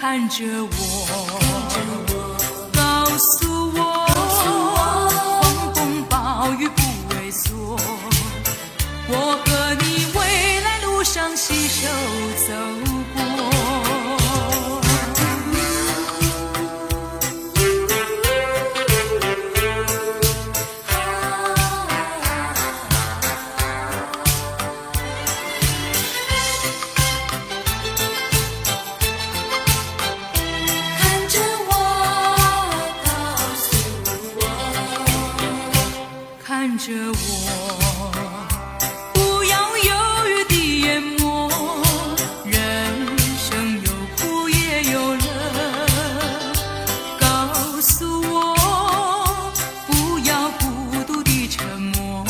看着我，告诉我，狂风暴雨不畏缩，我和你未来路上携手走过。看着我，不要犹豫地淹没，人生有苦也有乐。告诉我，不要孤独地沉默，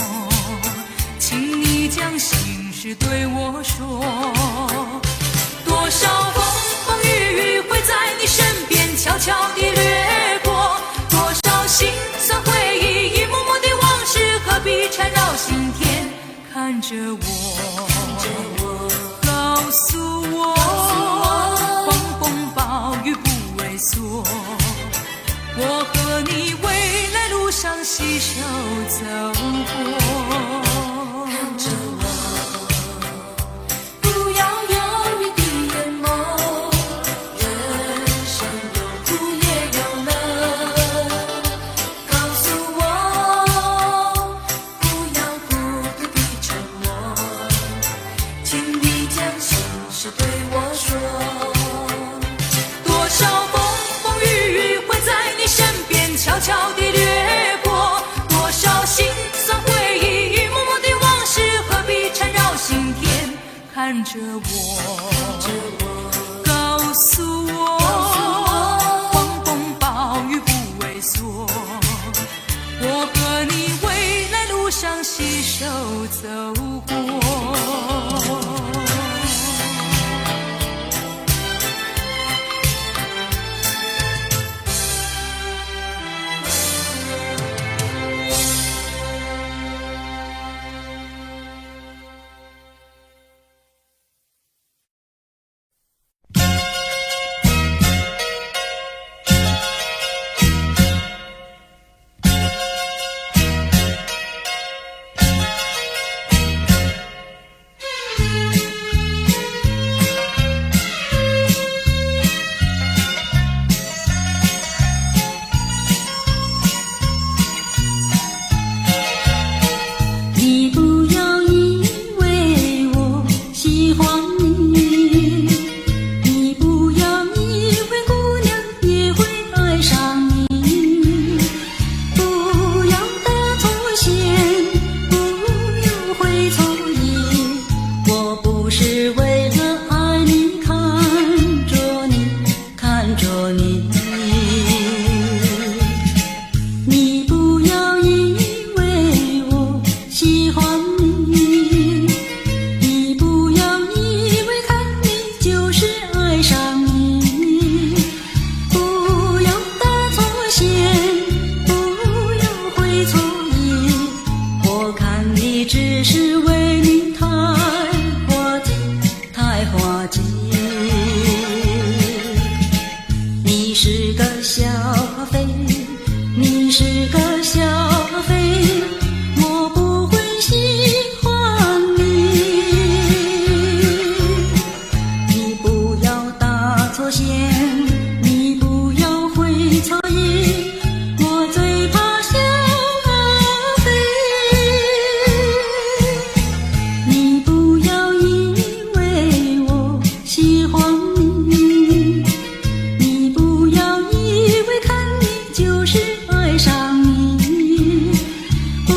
请你将心事对我说。多少风风雨雨会在你身边悄悄地掠过，多少心酸回忆一幕幕地往事何必缠绕心田。看着我，告诉我，狂风暴雨不畏缩，我和你未来路上携手走过。看着我，不要犹豫地淹没，人生有苦也有乐。告诉我，不要孤独地沉默，请你将心事对我说。多少风风雨雨会在你身边悄悄地掠过，多少心酸回忆一幕幕的往事何必缠绕心田。看着我，告诉我，狂风暴雨不畏缩，我和你未来路上携手走过。不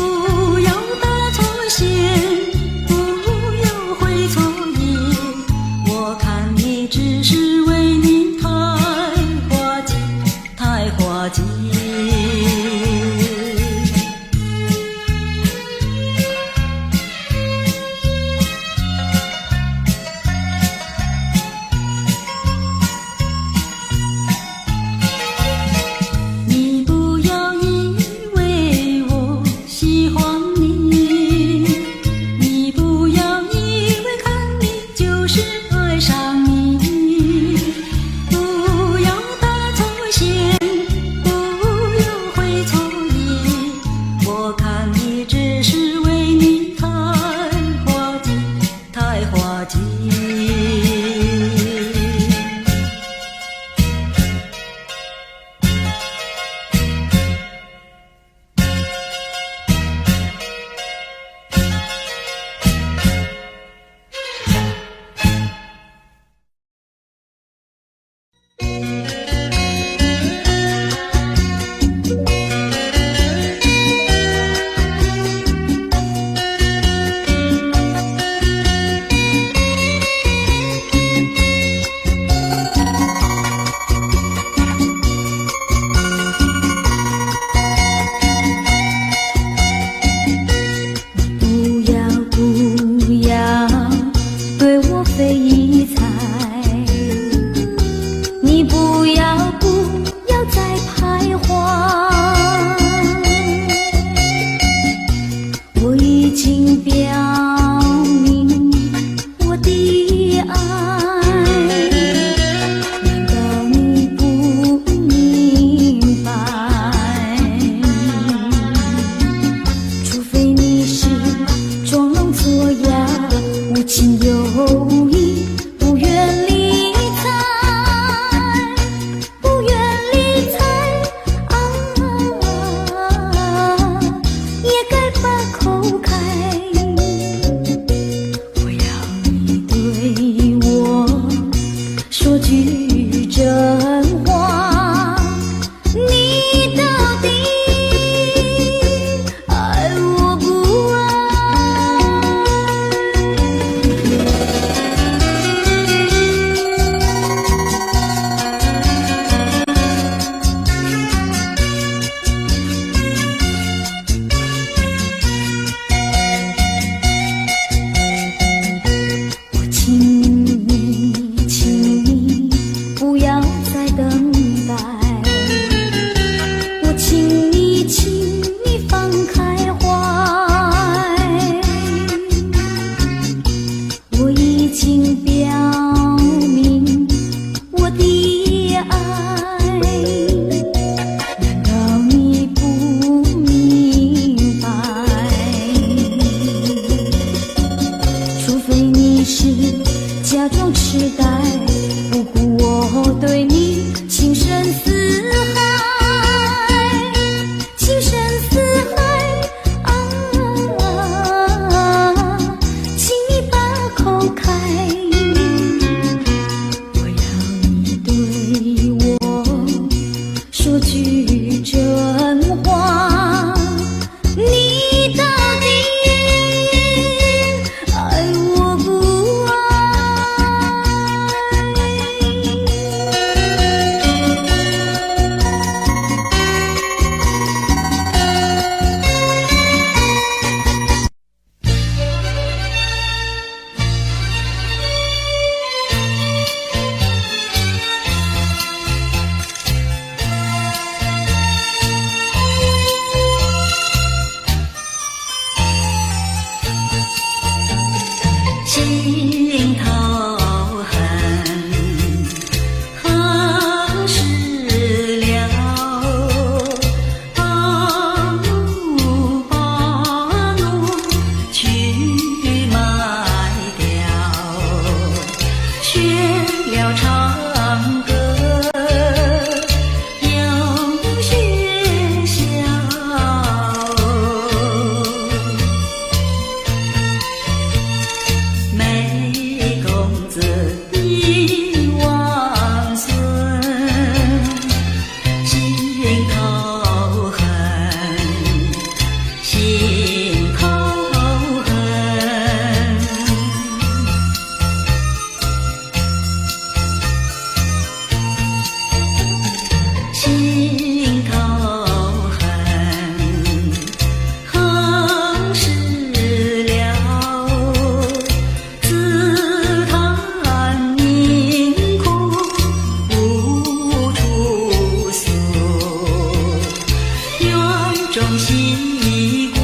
中西国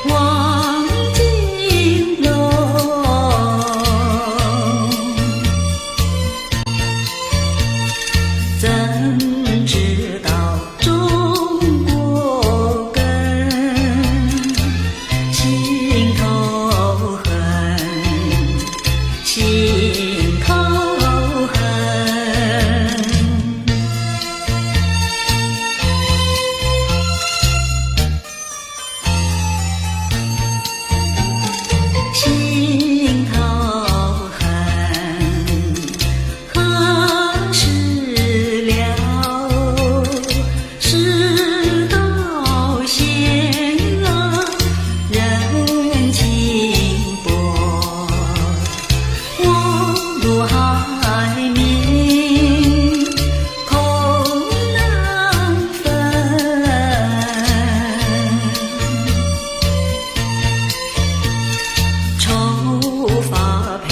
望金楼，怎知道中国根，心头恨，心头恨。心头恨，何时了？世道险恶，人情薄，我入海冥，空难分。愁发配，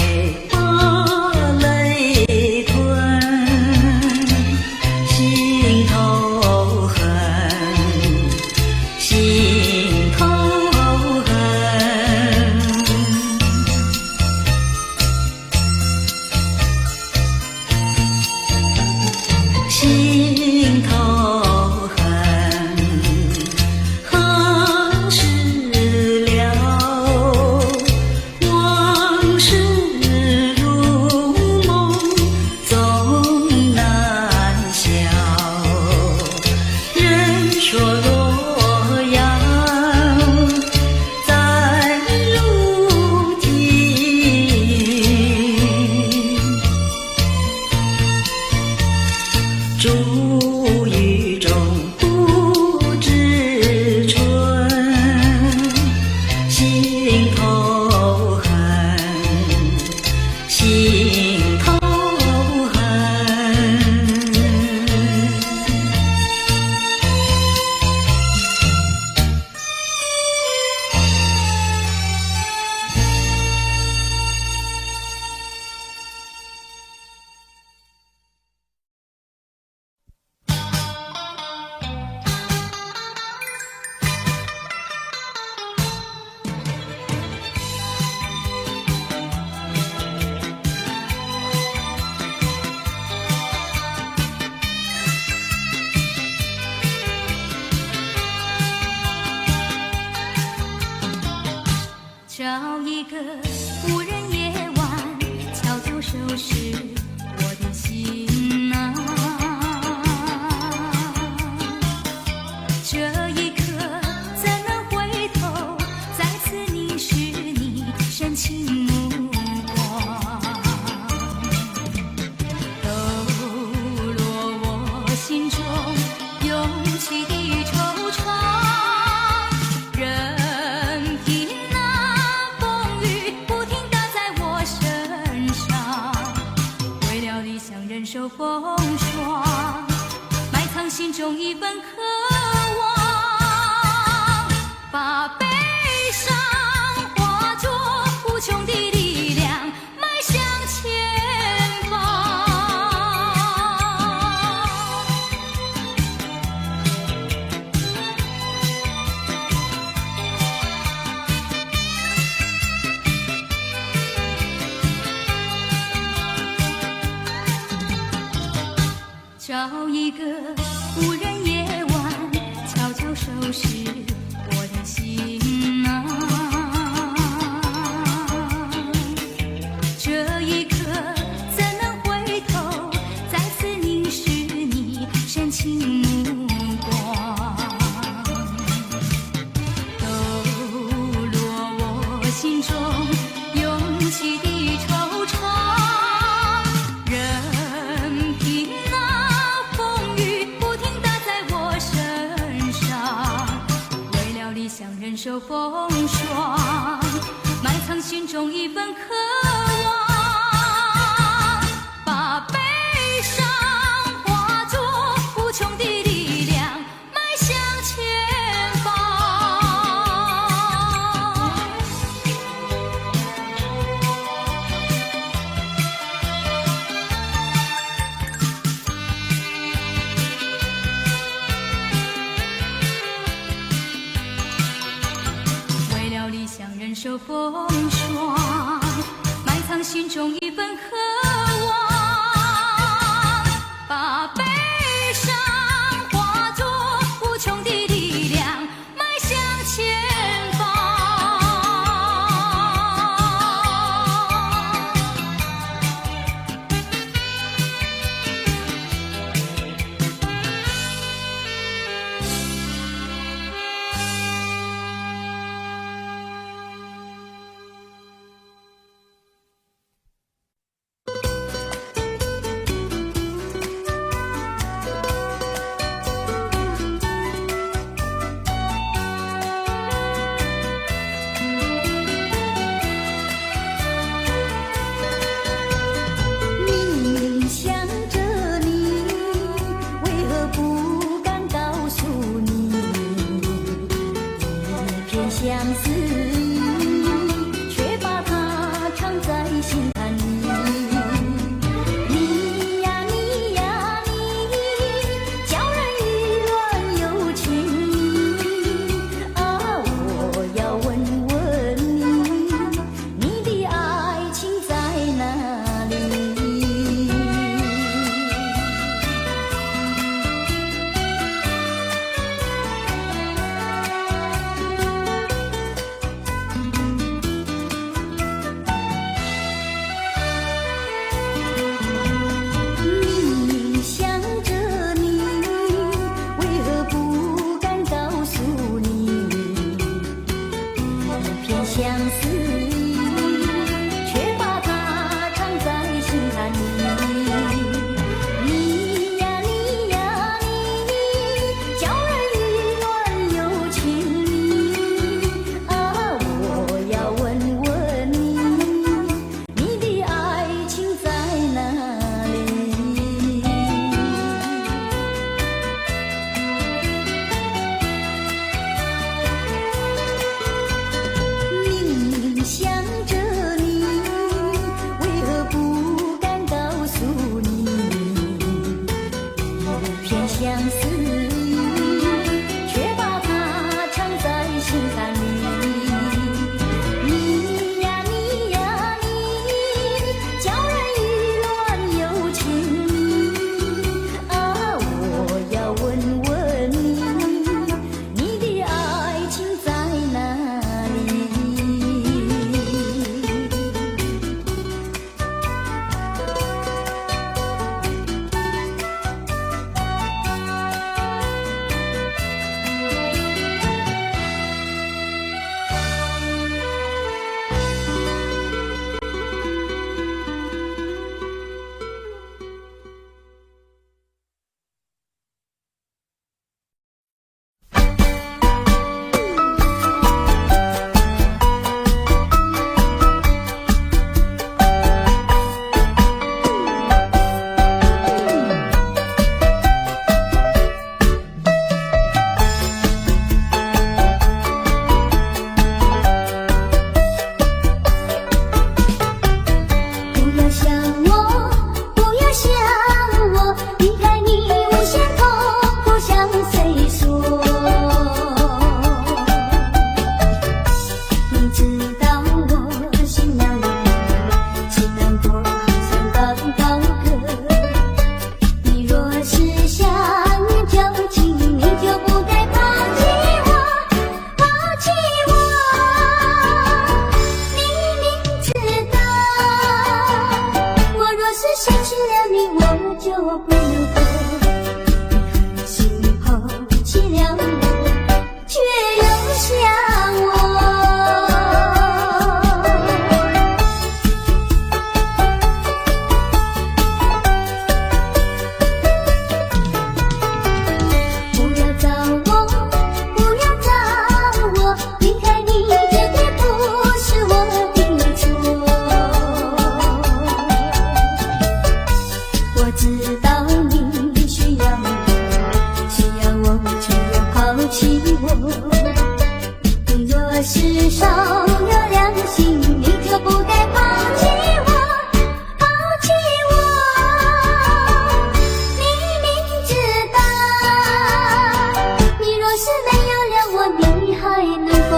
把泪吞，心头恨，心头恨。心头恨，何时了？往事如梦，总难消。人说洛阳在如今，珠玉中不知春，心头恨，心头恨。找一个无人夜晚，悄悄收拾我的心啊。这一刻怎能回头，再次凝视你深情目光，抖落我心中涌起的惆怅。任凭那风雨不停打在我身上，为了理想忍受风霜，埋藏心中一份渴望，把悲伤化作无穷的力量，迈向前方。找一个无人夜晚，悄悄收拾我的心啊。这一刻怎能回头，再次凝视你深情目光，抖落我心中涌起的惆怅。任凭那风雨不停打在我身上，为了理想忍受风霜，埋藏心中一份渴望，把悲伤化作无穷的力量，迈向前方。受风霜，埋藏心中一份渴望，把悲伤化作无穷的力量，迈向前方。相思意，却把它藏在心坎里。你呀你呀你，叫人意乱又情迷啊！我要问问你，你的爱情在哪里？相思意，却把它藏在心坎里。你呀你呀你，叫人意乱又情迷啊！我要问问你，你的爱情在哪里？想着你，为何不敢告诉你？一片相思意，却把它藏在心坎里。你呀你呀你，叫人意乱又情迷啊！我要问问你，你的爱情在哪里？是少有良心，你就不该抛弃我，抛弃我。你明知道，你若是没有了我，你还能否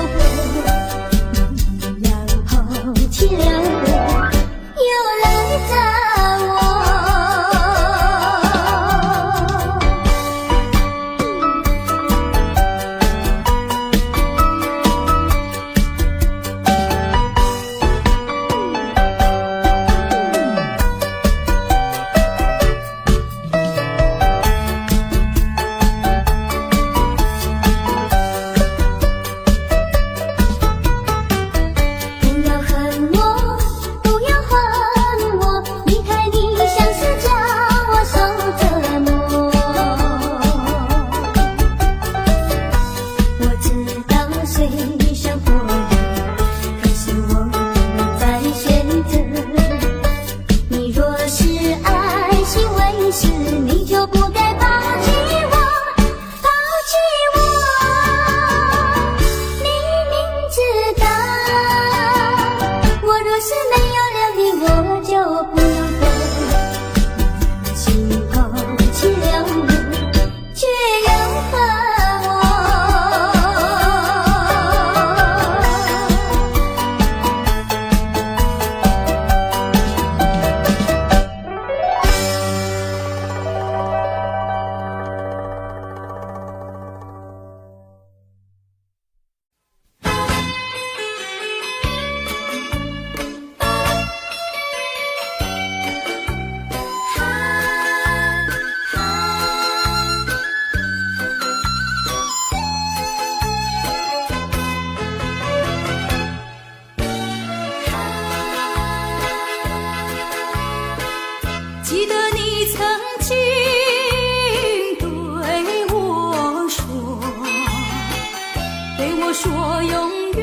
我说永远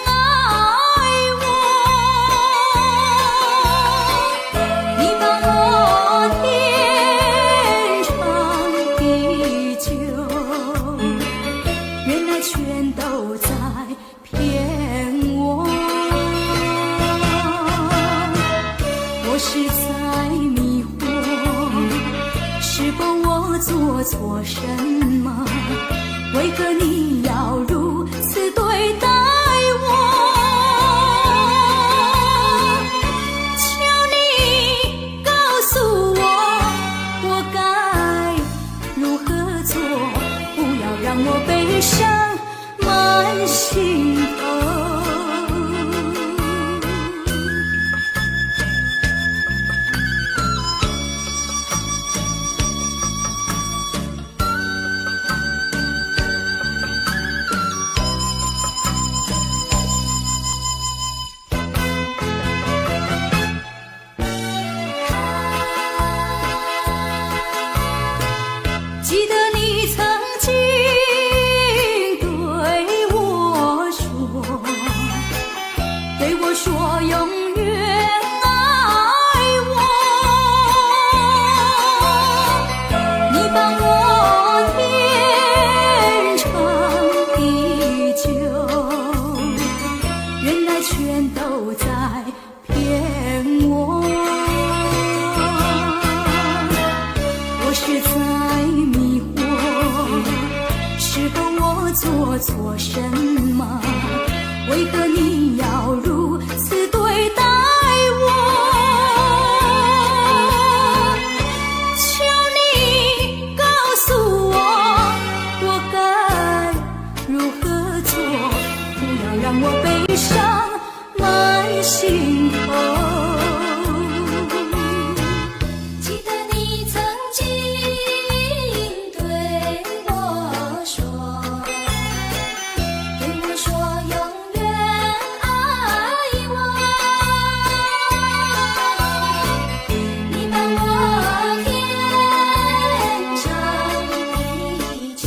爱我，你把我天长地久，原来全都在骗我，我是在迷惑，是否我做错什么？为何你要如此对待我？求你告诉我，我该如何做？不要让我悲伤满心头。记得你曾经对我说永远爱我，你把我天长地久，原来全都在骗我，我是在迷惑，是否我做错什么？为何你要如此对待我？求你告诉我，我该如何做？不要让我悲伤满心头。记得你曾经对我说永远爱我，你把我天长地久，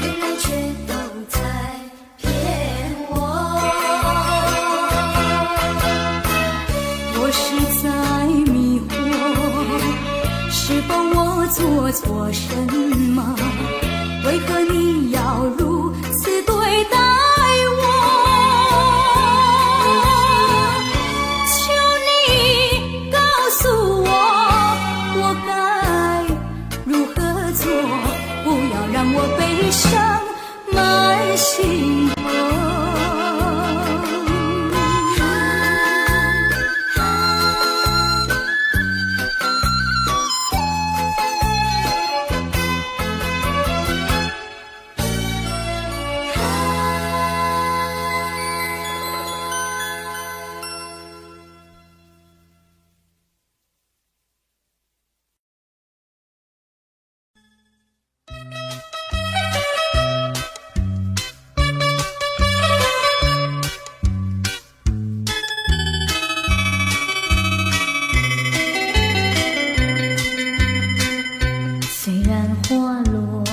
原来全都在骗我，我是在迷惑，是否我做错什么？为何你要如此对待我？求你告诉我，我该如何做？不要让我悲伤满心头。虽然花落，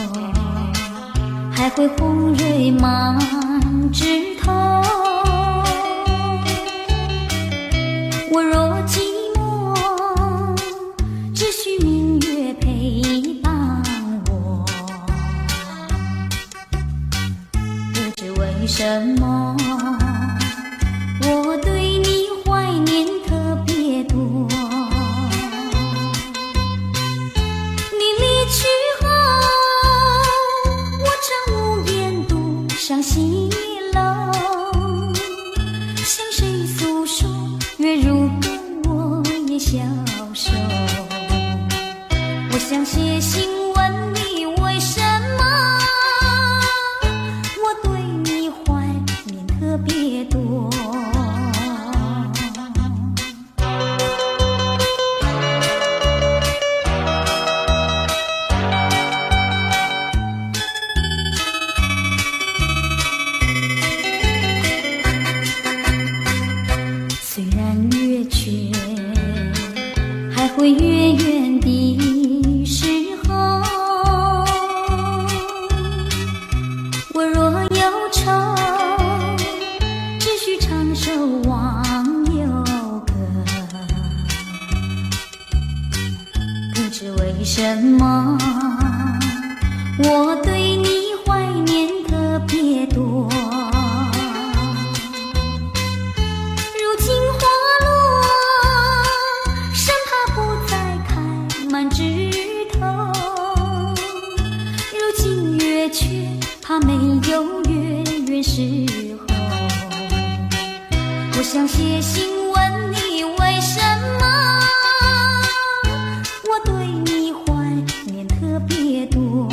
还会红蕊满枝头。我若寂寞，只需明月陪伴我。不知为什么，我对你怀念特别多。伤心了，向谁诉说？月如歌，我也消瘦。我想写信问你，为什么我对你怀念特别怕没有月圆时候。我想写信问你为什么我对你怀念特别多。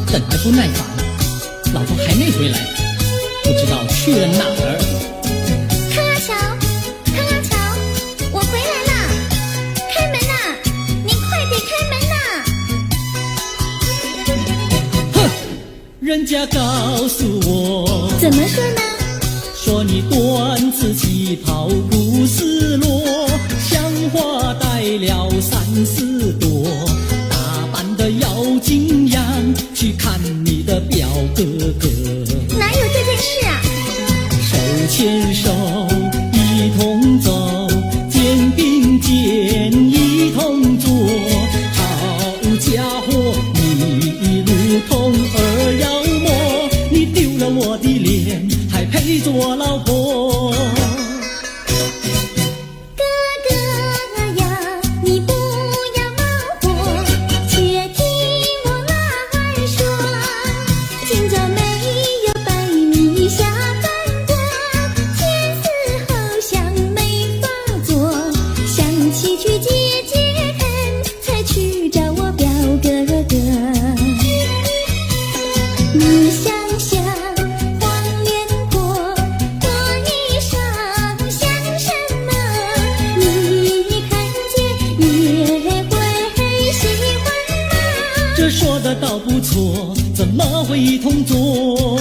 等得不耐烦，老婆还没回来，不知道去了哪儿。康阿乔，康阿乔，我回来啦！开门呐！你快点开门呐！哼，人家告诉我，怎么说呢？说你短子旗袍不丝落，像花戴了34朵，打扮得妖精样，去看你的表哥哥。哪有这件事啊？手牵手一同走，肩并肩一同坐，好家伙，你如同儿妖魔，你丢了我的脸，还配做我老婆？哥哥呀，你不要恼火，且听我来说，今朝没有带你下饭锅，天色好像没法做，想起去解解恨，才去找我表哥哥。你想想黄连锅，锅衣裳像什么？你看见也会喜欢吗？这说的倒不错，怎么会一同做？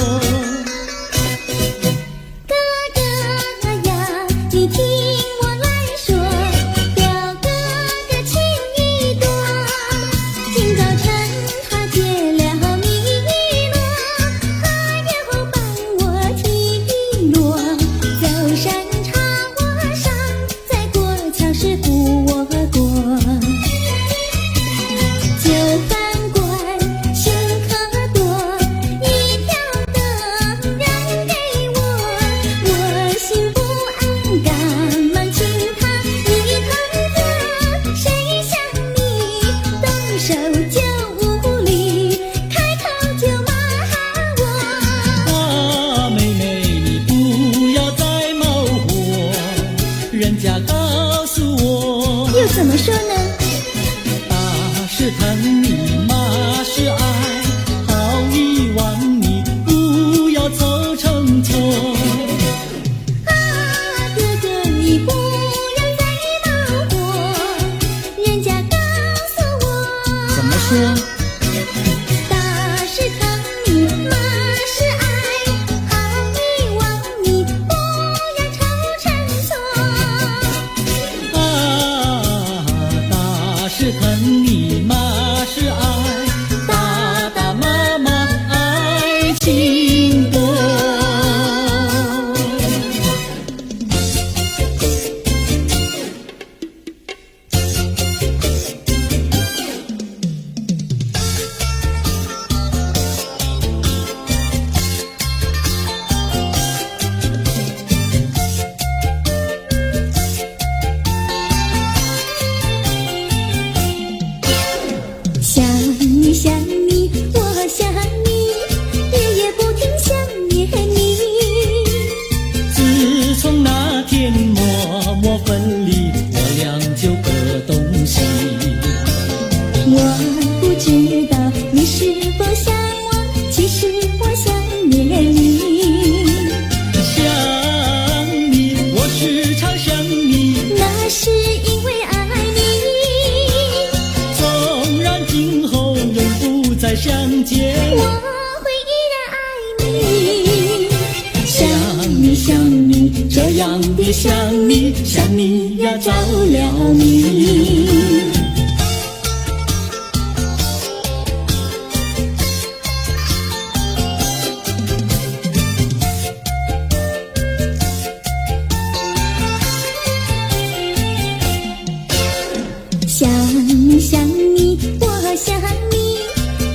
说呢？打是疼你，骂是爱，好遗忘你，不要凑成错。哥哥你不要再恼火，人家告诉我，怎么说？打是疼你，骂是爱，好遗忘你，不要凑成错。打是疼你，骂是爱，打打骂骂爱情多。想你想你，我想你，夜夜不停想念你。自从那天默默分离，我俩就各东西。我不知道你是否想我，其实我想念你。想你，我时常想你，那是因为爱你，纵然今后永不再相见，我会依然爱你。想你想你，这样的想你，想你呀着了迷。想你想你，我想你，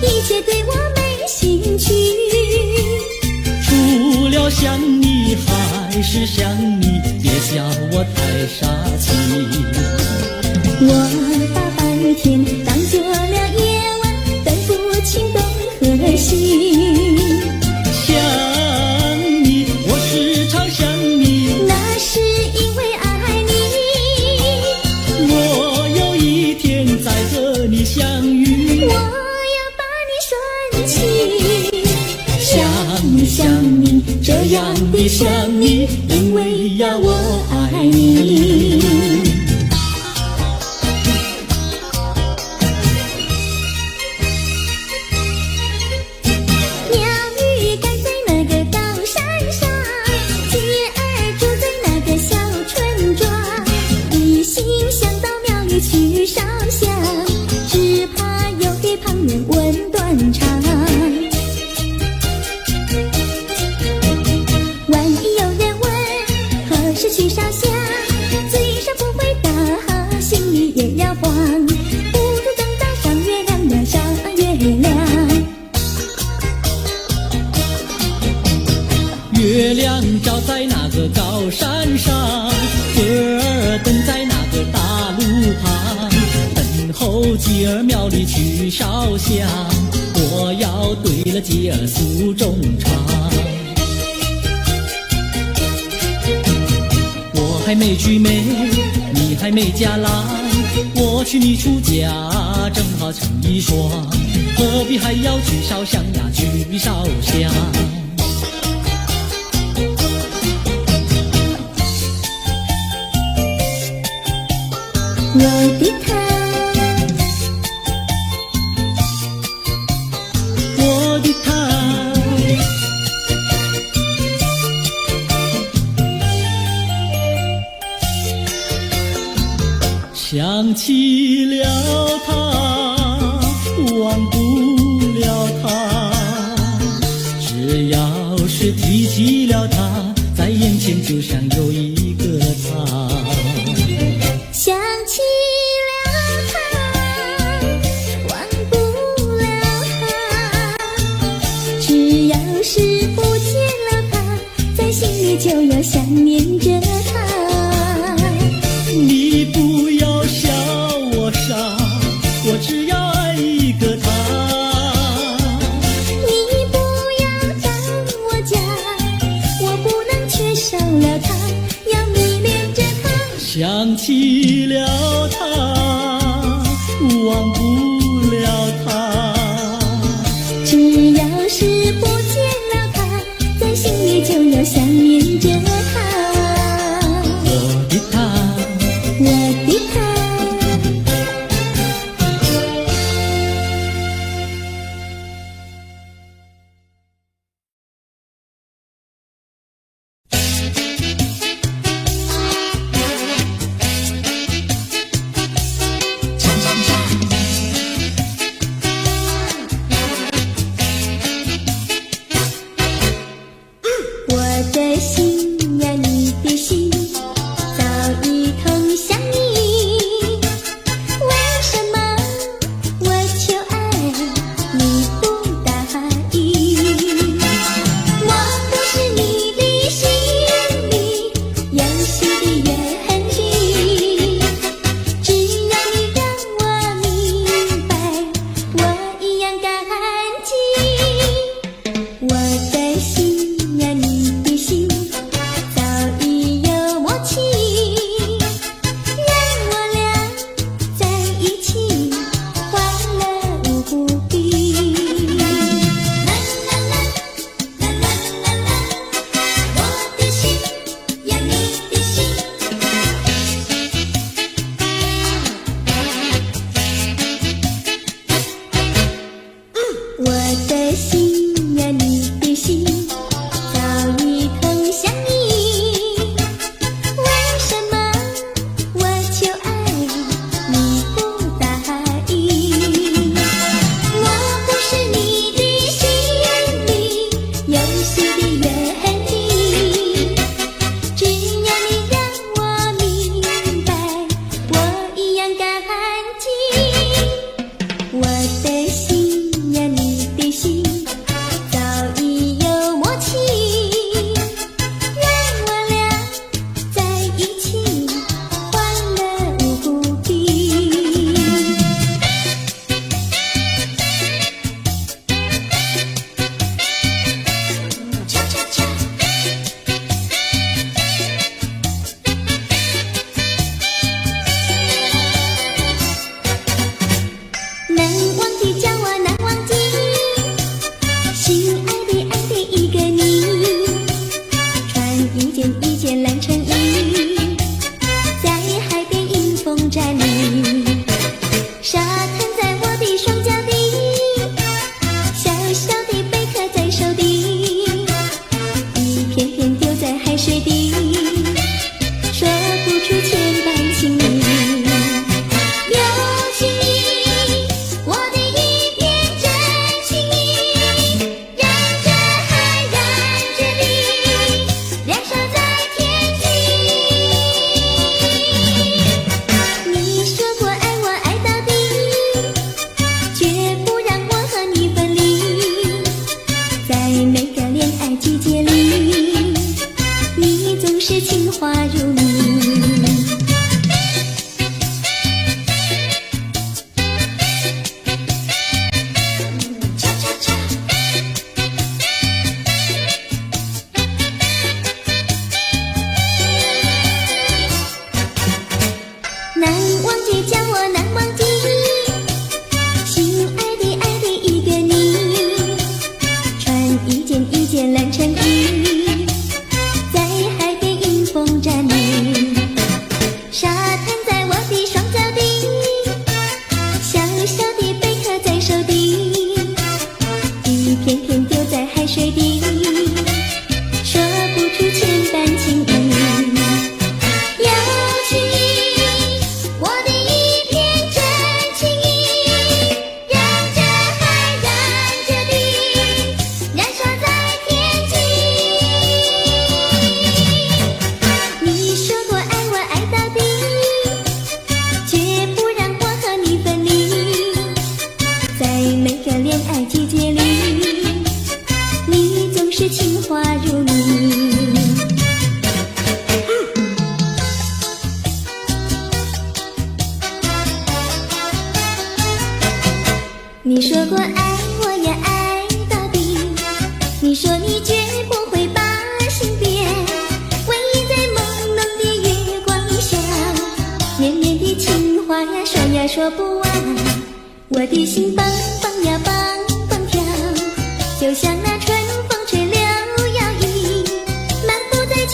一切对我没兴趣。除了想你还是想你，别叫我太傻气。我把白天当作了夜晚，分不清东和西。想你，我时常想你，那是因为爱你，我有一天再和你相遇。我要把你顺起。想你想你，这样的想你，因为呀我爱你。鸟语赶在那个高山上，鸡儿住在那个小村庄。一心想到庙里去烧香，只怕又给旁人问断肠。万一有人问何时去烧香，嘴上不回答，心里也要慌。不如等到上月亮呀，上月亮。月亮照在那个高山上，月儿等在那个大路旁，等候鸡儿庙里去烧香，我要对了鸡儿诉衷肠。我还没娶媒，你还没嫁来，我娶你出嫁正好成一双，何必还要去烧香呀，去烧香。我的他，我的他，想起了他，忘不了他，只要是提起了他，在眼前就像有一个他。想起了他，忘不了他，只要是不见了他，在心里就要想念着他。你不要笑我傻，我只要爱一个他。你不要当我假，我不能缺少了他，要迷恋着他。想起了他。着他，我的他，我的他。我的心呀，你的心早已通向你，为什么我求爱你不答应？我不是你的心里游戏的园丁，只要你让我明白，我一样感激。我的心呀，你的心早已有默契，让我俩在一起，欢乐无比。啦啦啦，啦啦啦啦，我的心呀，你的心。我的心呀，你的心早已通向你，为什么我求爱你不答应？我不是你的心里游戏的园丁，只要你让我明白，我一样感激。我的心呀，你的心早已有默契，让我俩在一起，欢乐无比。恰恰恰，难忘记叫我难忘记，心爱的爱的一个你，穿一件蓝衬衣，在海边迎风站立，沙滩在我的双脚底，小小的贝壳在手底，一片片丢在海水底，说不出千般情意。有情意，我的一片真情意，让这海燃着你，燃烧在天际。你说过爱我爱到底，绝不让我和你分离，在每个恋爱季节里，你总是情话如你。恰恰恰，难忘记叫我难忘记，心爱的爱的一个你，穿一件蓝衬衣，在海边迎风站立，沙滩在我的双脚底，小小的贝壳在手底，一片片丢在海水底，说不出千般情意。有情意，我的一片真情意，让这海燃着你，燃烧在天际。你说过爱我爱到底，绝不让我和你分离，在每个恋爱季节里，你总是情话如你。你说过爱我呀爱到底，你说你绝不会把心变，唯一在朦胧的月光下，绵绵的情话呀说不完，我的心蹦蹦呀蹦蹦跳，就像那春风吹柳摇曳，漫步在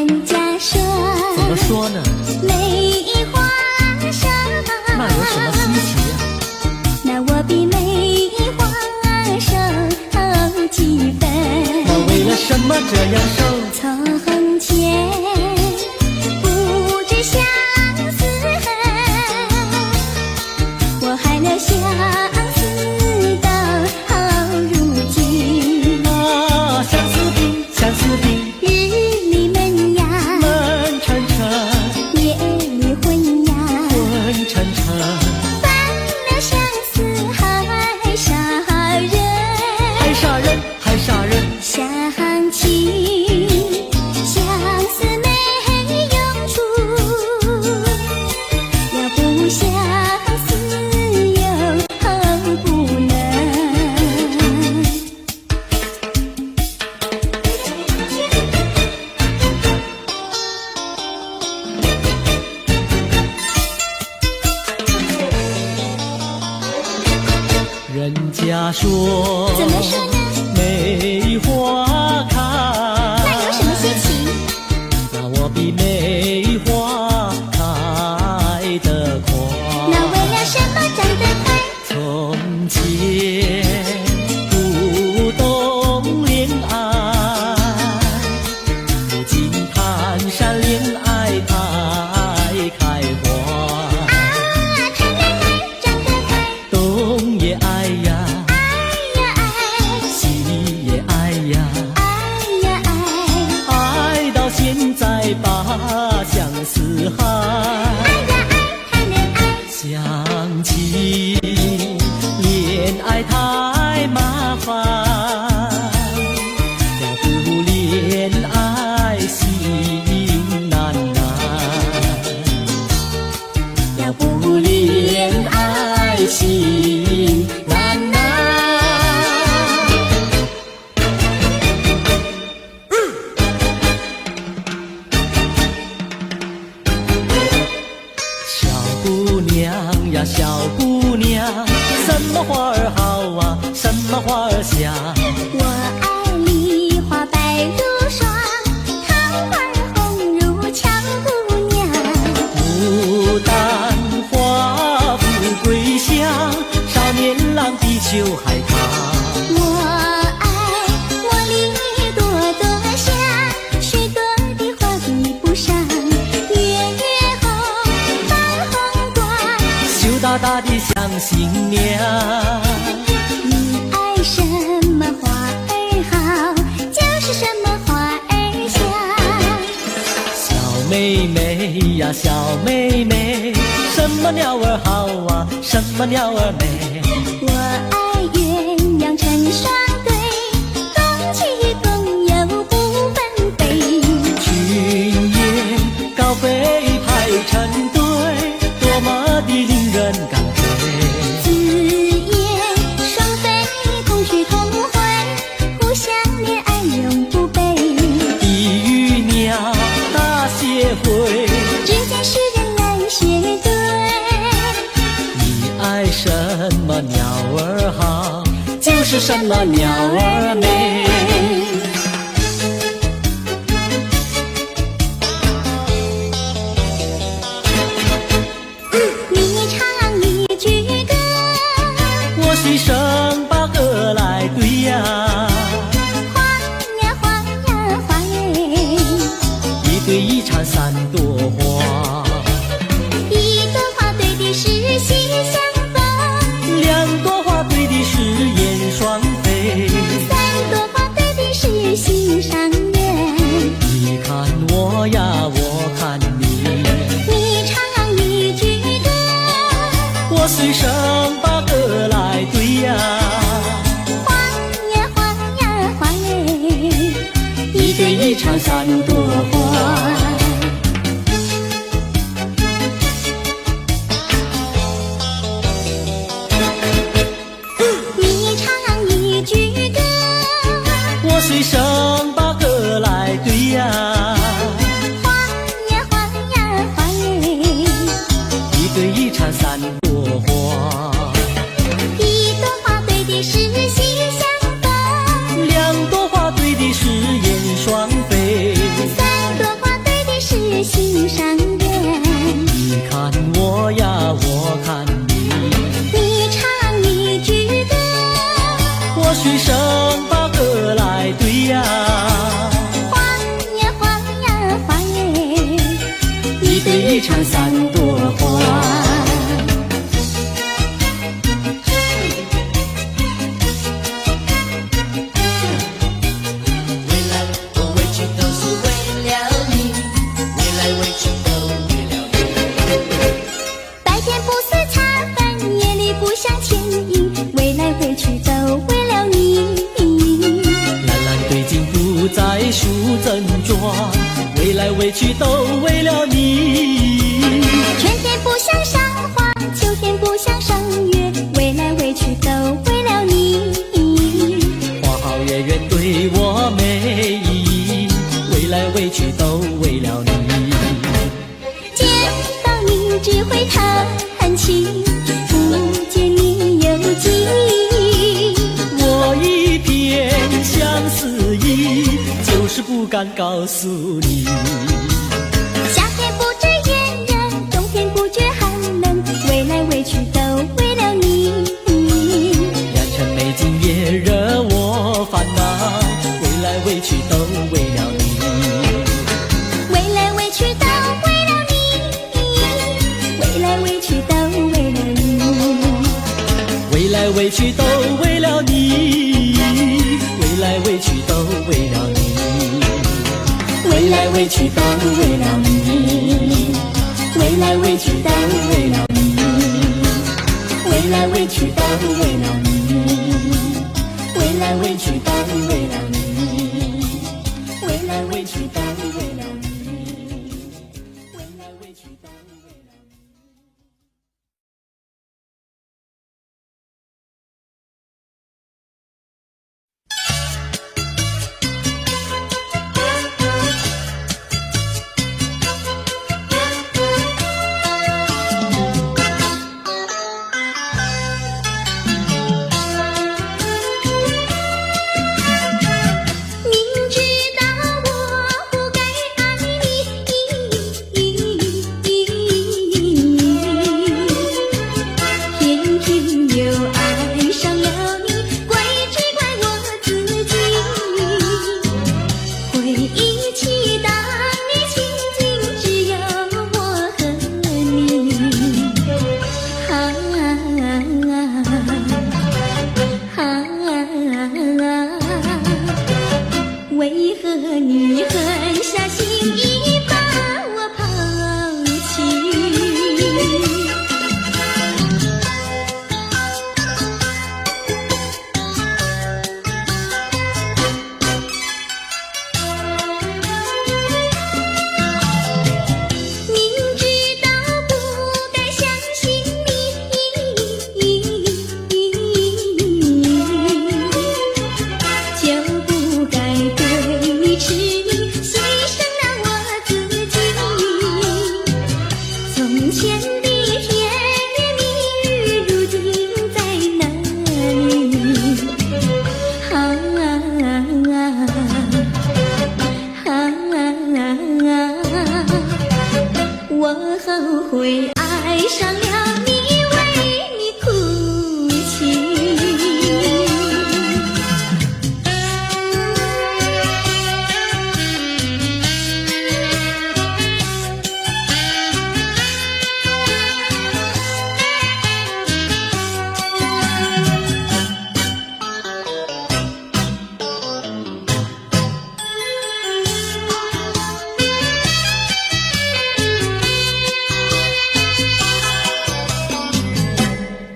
人家说怎么说呢？梅花上，那有什么稀奇呀？那我比梅花瘦几分。我为了什么这样瘦？从前不知相思恨，我还能相思到如今。啊，相思病，相思病，日里闷呀，闷沉沉，夜里昏呀，昏沉沉，烦了相思还杀人，还杀人，还杀人。想起相思没用处，要不相思又不能。人家说，怎么说呢？梅花开，那有什么稀奇？那我比梅花开得快。那为了什么长得快？从前不懂恋爱，如今谈上恋爱太开花。啊，谈恋爱长得快，东也爱呀，爱呀爱，西也爱呀，爱呀爱，爱到现在把相思害。爱呀爱，谈恋爱。想起恋爱太麻烦，要不恋爱心难难，要不恋爱心难难。小姑娘呀，小姑娘，什么花儿好啊，什么花儿香？我爱梨花白如霜，桃花红如俏姑娘。牡丹花富贵香，少年郎比秋还长。我爱茉莉朵朵香，许多的花比不上。月月红，半红光，羞答答的像新娘。你爱什么花儿好，就是什么花儿香。小妹妹呀，小妹妹，什么鸟儿好啊，什么鸟儿美？我爱鸳鸯成双对，共起共游不分飞。群雁高飞排成队，多么的令人感慨。子夜双飞同去同回，互相恋爱永不悲。地与鸟大协会，只见诗人来写对。你爱什么鸟儿好，就是什么鸟儿美。你唱一句歌，我随声把歌来对呀，花呀花呀花耶，一对一唱三朵花，一朵花对的是心相逢，两朵花对的是燕双飞，三朵花对的是心上人。你看我呀，我看你，你唱一句歌，我随声把歌来对呀，花呀花呀花耶，一对一唱三朵花。你唱一句歌，我随声把歌来对呀，花呀花呀花耶，一对一唱三朵花，一朵花对的是心相逢，两朵花对的是燕双飞，三朵花场3朵花。树珍抓，为来为去都为了你。春天不想赏花，秋天不想赏月，为来为去都为了你。花好月圆对我美意，为来为去都为了你。见到你只会叹气，不见你有记忆。我一片相思意，就是不敢告诉你。夏天不知炎热，冬天不觉寒冷，为来为去都为了你。良辰美景也惹我烦恼，为来为去都为了你。为来为去都为了你，为来为去都为了你。为来为去都为了你，为来为去都为了你。为来为去都为了你，为来为去都为了你，为来为去都为了你，为来为去都为了你，为来为去都为了你，为来为去都为了你。为何你狠下心意把我抛弃？明知道不该相信你，就不该对你痴迷，牺牲了我自己。从前的甜言蜜语，如今在哪里？我后悔爱上了你，为你哭泣。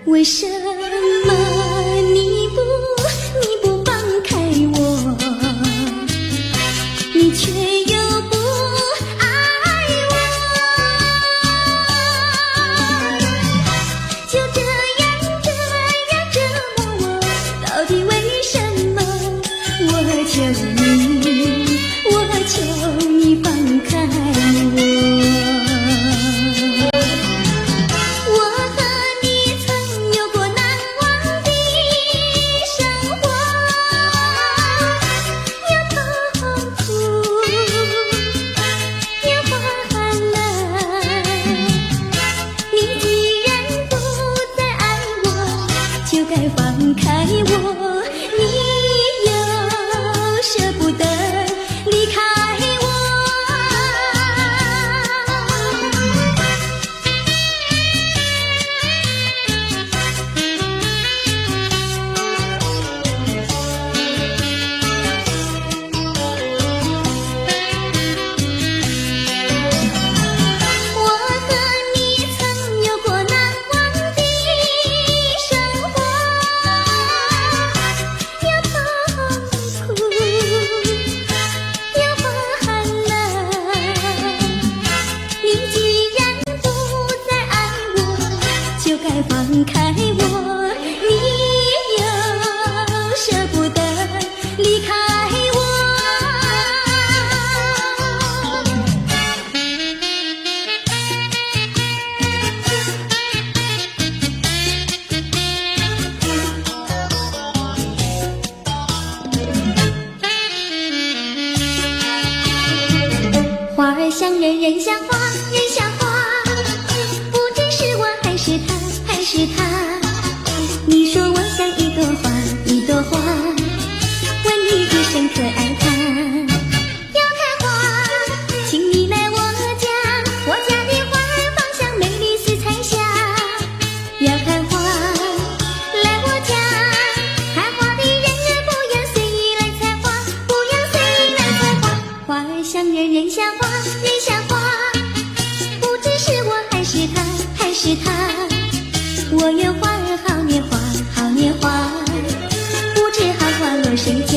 为什么你不放开我，你却又不爱我？就这样折磨我，到底为什么？我求你放开我。放开我，你又舍不得离开我。花儿像人，人像花，人像花，不知是我还是他，还是他。你说我像一朵花，一朵花，问你一声可爱它。要看花，请你来我家，我家的花儿芳香美丽似彩霞。要看花，来我家，看花的人儿不要随意来采花，不要随意来采花。花儿像人，人像花，人像花，不知是我还是他，还是他。我愿花儿好年华，好年华，不知好花落谁家。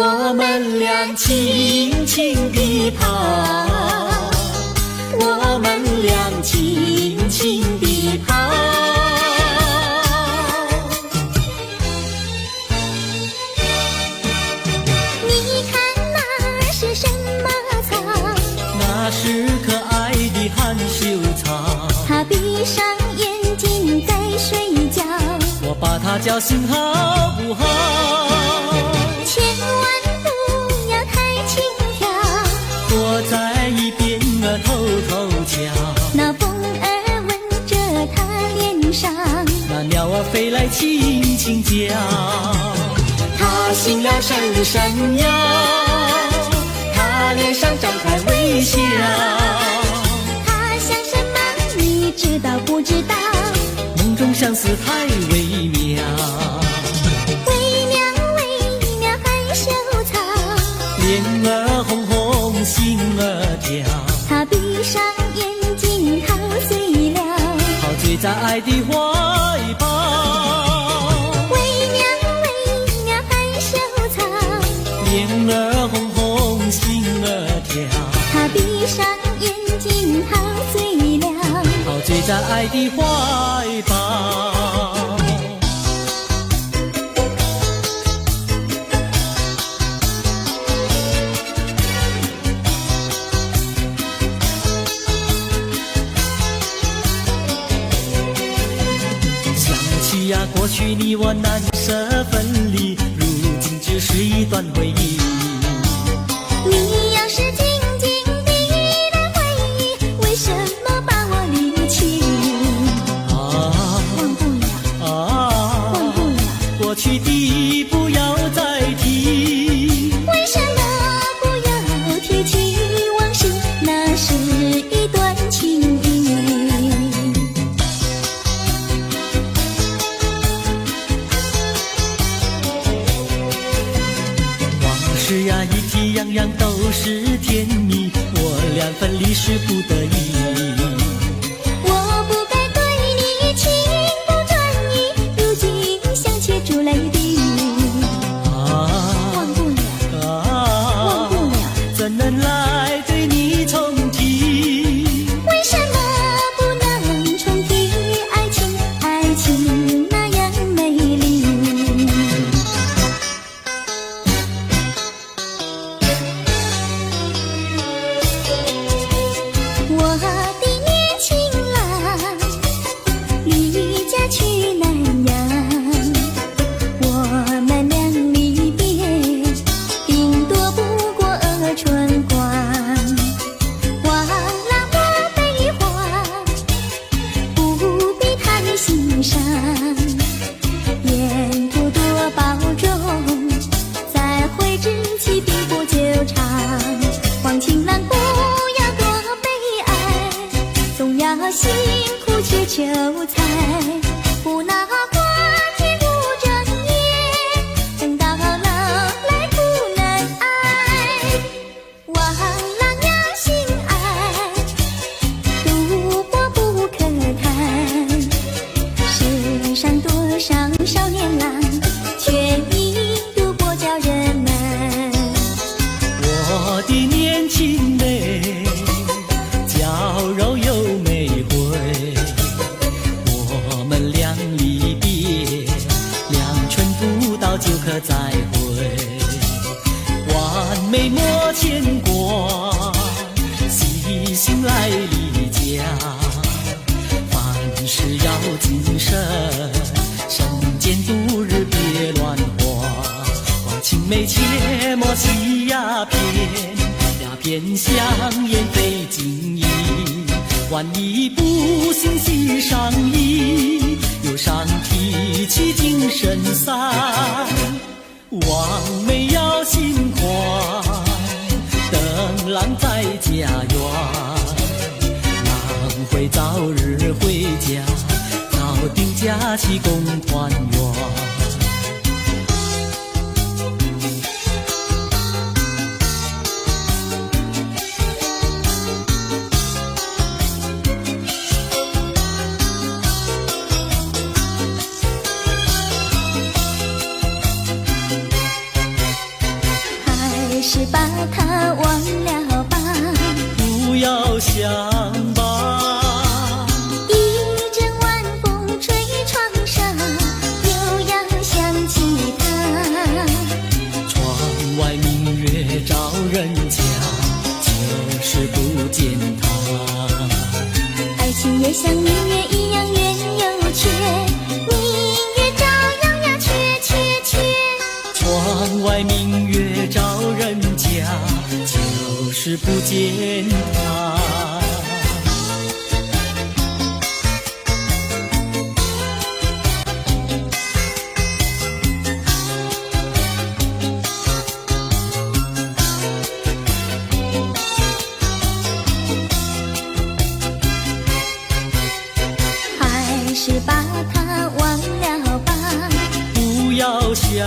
我们俩轻轻地跑，我们俩轻轻地跑。你看那是什么草？那是可爱的含羞草。它闭上眼睛在睡觉，我把它叫醒好不好？千万不要太轻佻，我在一边偷偷瞧。那风儿吻着它脸上，那鸟儿飞来轻轻叫。它醒了伸伸腰，它脸上张开微笑。它想什么你知道不知道？梦中相思太微妙，微妙微妙含羞草，脸儿红红心儿跳，它闭上眼睛陶醉了，陶醉在爱的怀抱。微妙微妙含羞草，脸儿红红心儿跳，它闭上眼睛陶醉了，陶醉在爱的怀抱。想起呀，过去你我难舍分离，如今只是一段回忆。你要是静静地回忆，为什么把我离弃？忘不了，忘不了，过去的不要再提。为什么不要提起往事？那是一段情谊。往事呀，一提样样都是甜蜜，我俩分离是不得已。我不该对你情不转移，如今想起珠泪滴。忘不了，忘不了，怎能来对你重提？为什么不能重提爱情？爱情那样美丽。我的年轻郎离家去南洋，我们俩离别，顶多不过春光。忘了我悲欢，不必太心伤，沿途多保重，再会之期并不久长。望情郎不要多悲哀，总要辛苦去求财，不拿花天不正业，等到老来苦难挨。望郎要心爱，赌博不可贪，世上多少少年郎，却因赌博叫人难。我的年轻妹，娇柔又美慧，我们俩离别，两春不到就可再会。完美莫牵挂，细心来离家，凡事要谨慎，身间度日别乱花。望青梅切莫吸鸦片，鸦片香烟非禁意。万一不幸喜上衣，忧伤提起精神散。望梅要心宽，等郎在家园，郎会早日回家，早定假期共团圆。是把它忘了吧，不要想吧。一阵晚风吹窗上，又要想起他。窗外明月照人家，就是不见他。爱情也像明月一样圆又缺，明月照样呀缺缺缺。窗外明月照人家，就是不见他。还是把它忘了吧，不要想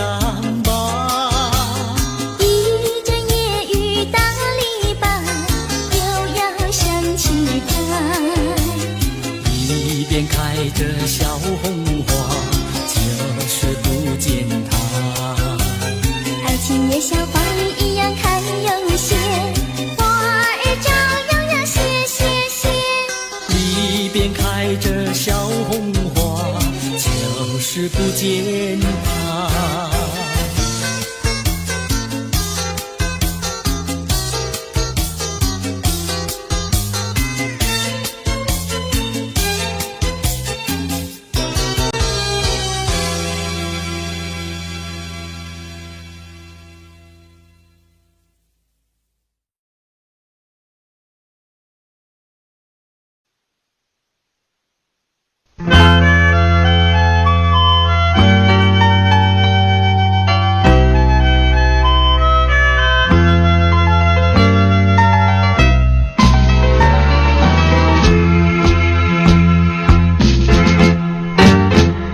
吧。一阵夜雨打篱笆，又要想起他。一边开着小红花，就是不见他。爱情也像花儿一样开又谢，花儿照样呀谢谢谢。一边开着小红花，就是不见他。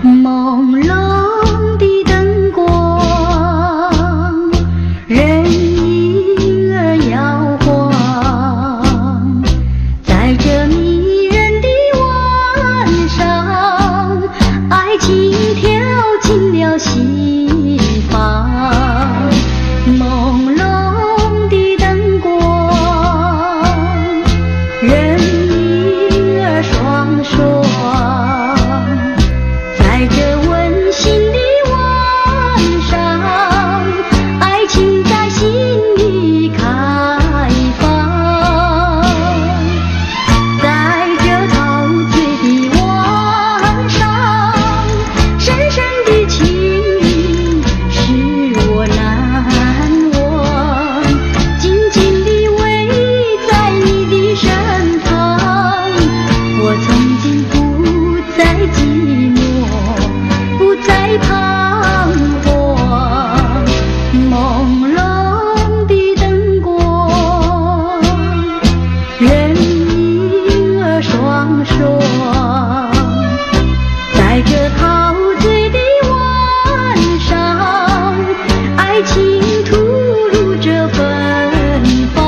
朦胧的灯光，人影儿摇晃，在这迷人的晚上，爱情跳进了心房。朦胧的灯光，人影儿双双，在这温馨的晚上，爱情在心里开放。在这陶醉的晚上，深深的情意使我难忘，紧紧地偎在你的身旁。我从今不再寂寞，不再彷徨。朦胧的灯光，人影儿双双，在这陶醉的晚上，爱情吐露着芬芳。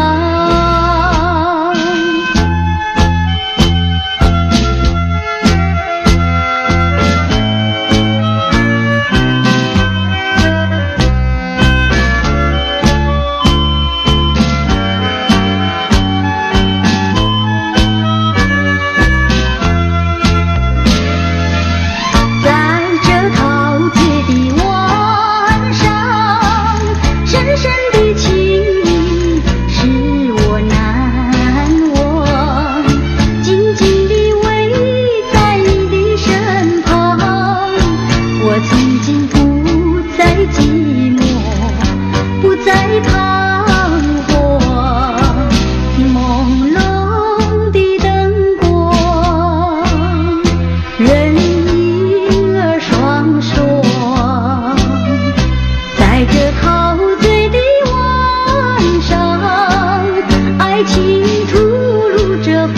在这陶醉的晚上，深深的情意使我难忘，紧紧地偎在你的身旁。我从今不再寂寞，不再彷徨。朦胧的灯光，人影儿双双，在这陶醉的晚上，爱情吐露着芬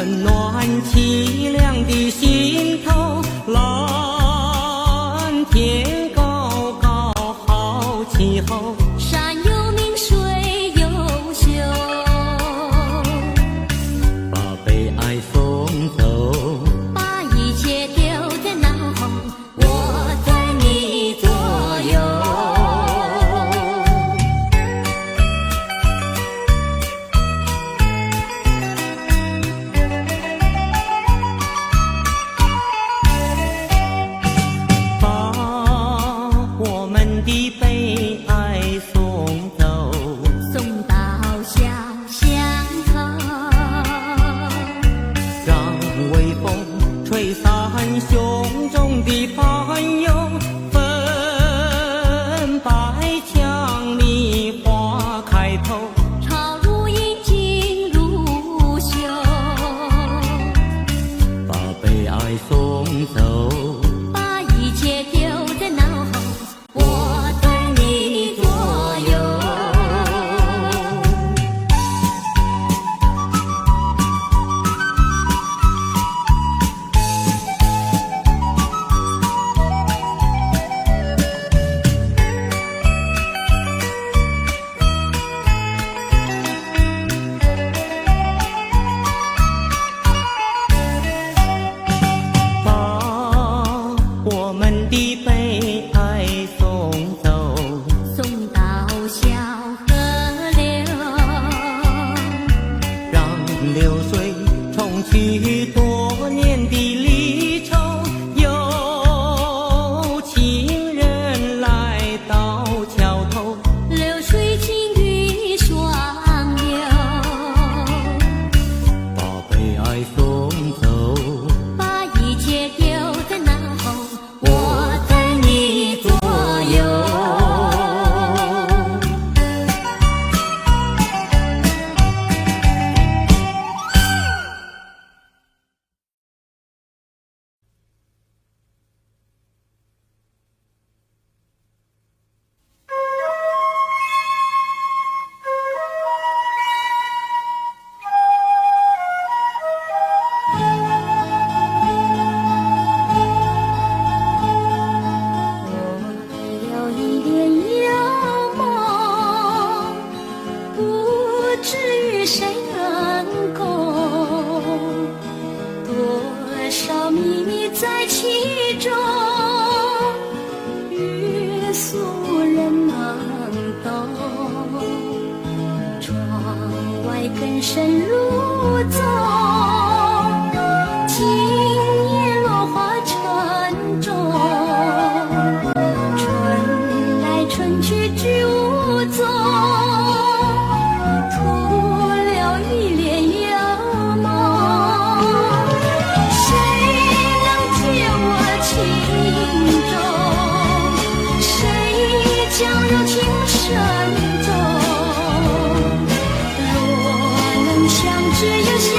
温暖凄凉的心头，蓝天高高好气候，山有名水有秀，把悲哀送走，把一切丢在脑后，我在你左右。的悲哀送走，送到小巷头，让微风吹散胸中的烦忧，粉白墙里花开头，朝如饮尽如休，把悲哀送走，把一切丢在脑后，我在你左右。把我们的悲哀送走，送到小河流，让流水冲去多年的离愁，有情人来到桥头，流水尽与双流，把悲哀送走，把一切丢在脑后，我在你左右。有一点幽梦，不知与谁能共，多少秘密在其中，与俗人能懂。窗外更深入宗，今夜落花沉重。春去居无踪，徒留一帘幽梦。谁能解我情衷？谁将柔情深重？若能相知又相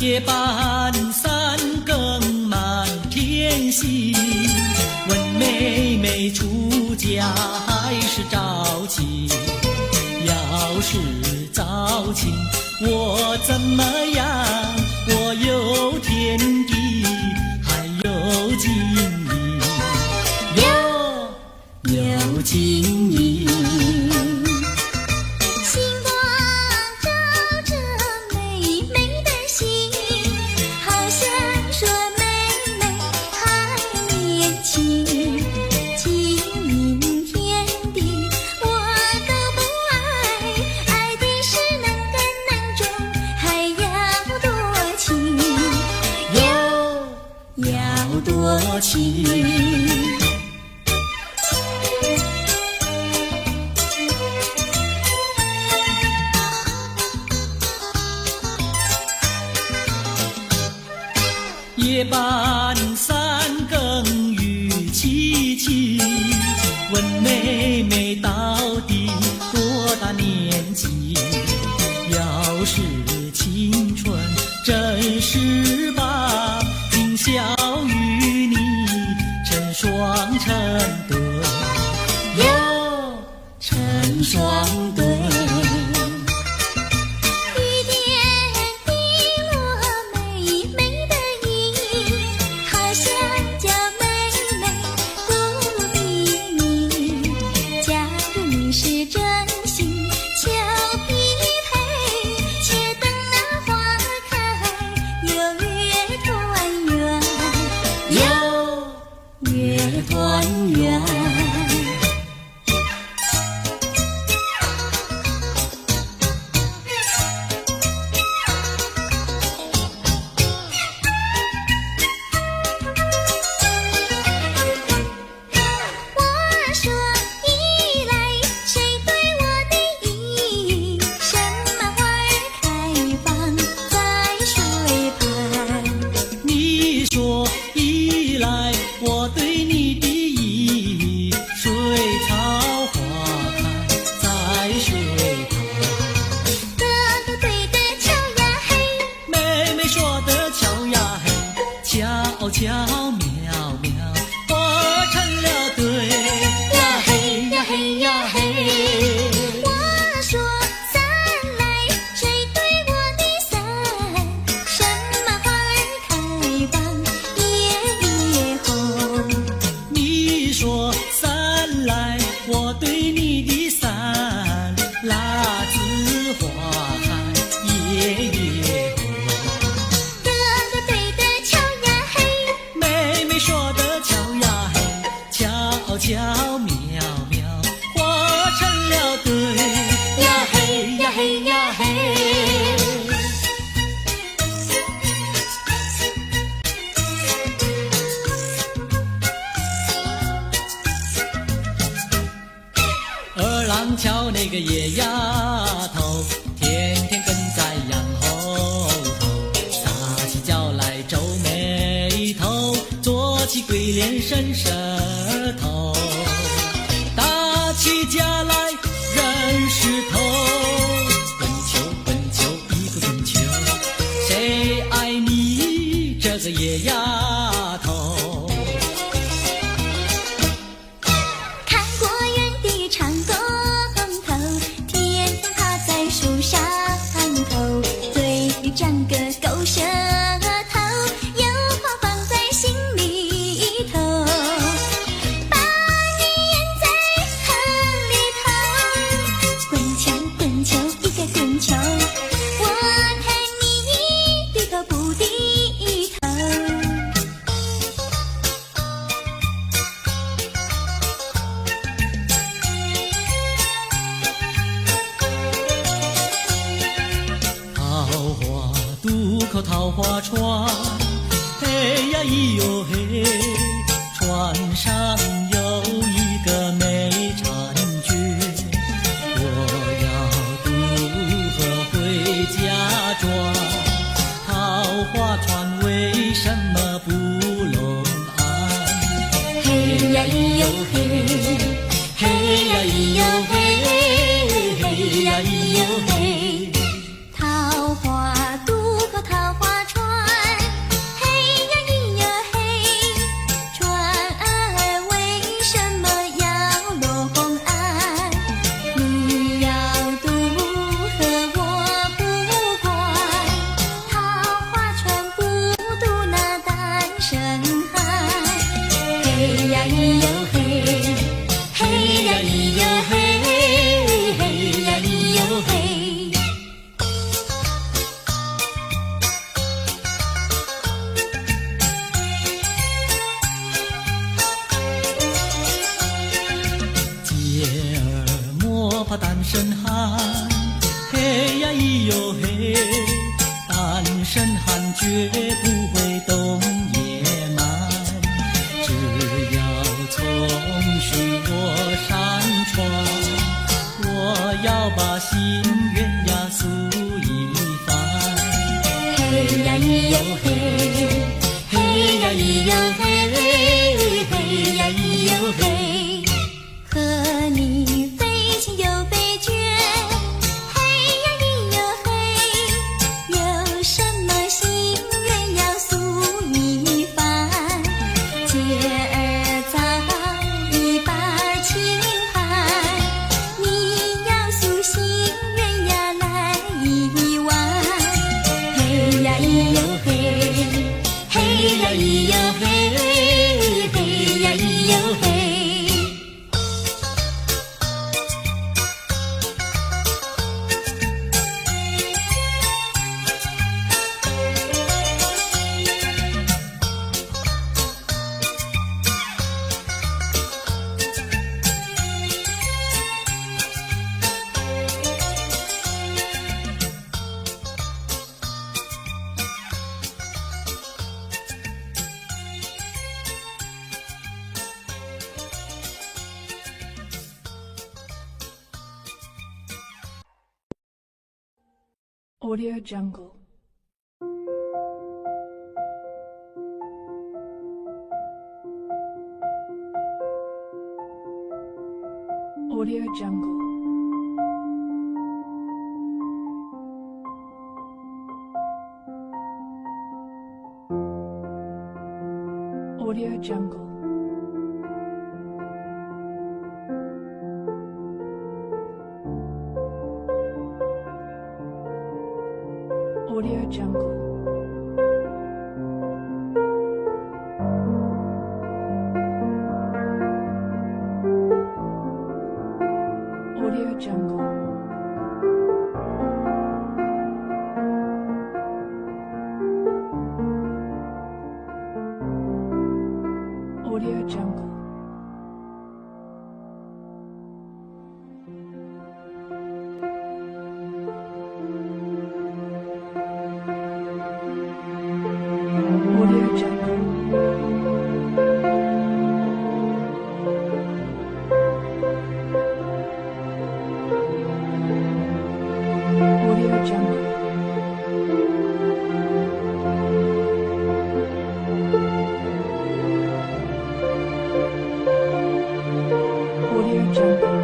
夜半三更满天星，问妹妹出嫁还是早亲？要是早亲，我怎么样？我有天地，还有金银，有金银。星光照着妹妹的心，好像说妹妹还年轻。金银天地我都不爱，爱的是能干能忠，还要多情，要多情。夜半三更雨凄凄，问妹妹到底多大年纪？要是青春真是把，今宵与你成双成对，成双对。团圆。我说一来，谁对我的意？什么花儿开放在水畔？你说一来，我对你的意，水草花开在水旁。哥哥对的巧呀嘿，妹妹说的巧呀嘿，巧巧妙妙，活成了对呀嘿呀嘿呀嘿。我说伞来，谁对我的伞？什么花儿开放夜红？你说伞来，我对你的伞，辣子花开夜红。哥哥对的巧呀嘿，妹妹说的巧呀嘿，巧巧妙妙，活成了对呀嘿呀嘿呀嘿。二郎桥那个野丫头，天天跟在羊后头，撒起脚来皱眉头，做起鬼脸伸舌头，打起架来扔石头，滚球滚球一个滚球，谁爱你这个野丫头？看过园的长工头，天天趴在树上头，嘴里长个狗舌头，有话放在心里头，把你咽在河里头。滚球滚球一个滚球，我看你低头不低头。桃花渡口桃花船，嘿呀咿哟嘿，船上有一个美婵娟，我要渡河回家庄，桃花船为什么不拢岸？嘿呀咿哟嘿，嘿呀咿哟嘿，嘿呀咿哟嘿。桃花渡口桃花船。呀咿哟嘿，单身汉绝不会懂野蛮，只要从许过山川，我要把心愿呀诉一番。嘿呀咿哟嘿，嘿呀咿哟嘿，嘿呀咿哟嘿，和你非亲又非眷，嘿呀咿哟嘿，有什么心愿要诉一番？姐儿早已把情hand，你要诉心愿呀来一碗。嘿呀咿哟嘿，嘿呀咿哟嘿，嘿呀咿哟嘿。Audio Jungle. Audio Jungle. Audio Jungle. Audio Jungle. Audio Jungle. Audio Jungle. Audio Jungle. Audio Jungle. Audio Jungle. Audio Jungle. Audio Jungle.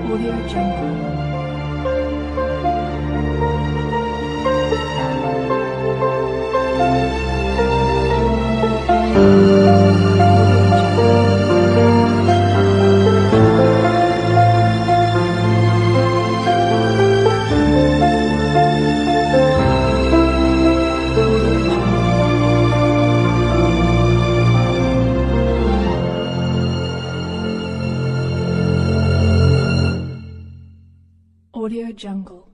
Audio Jungle. Audio Jungle.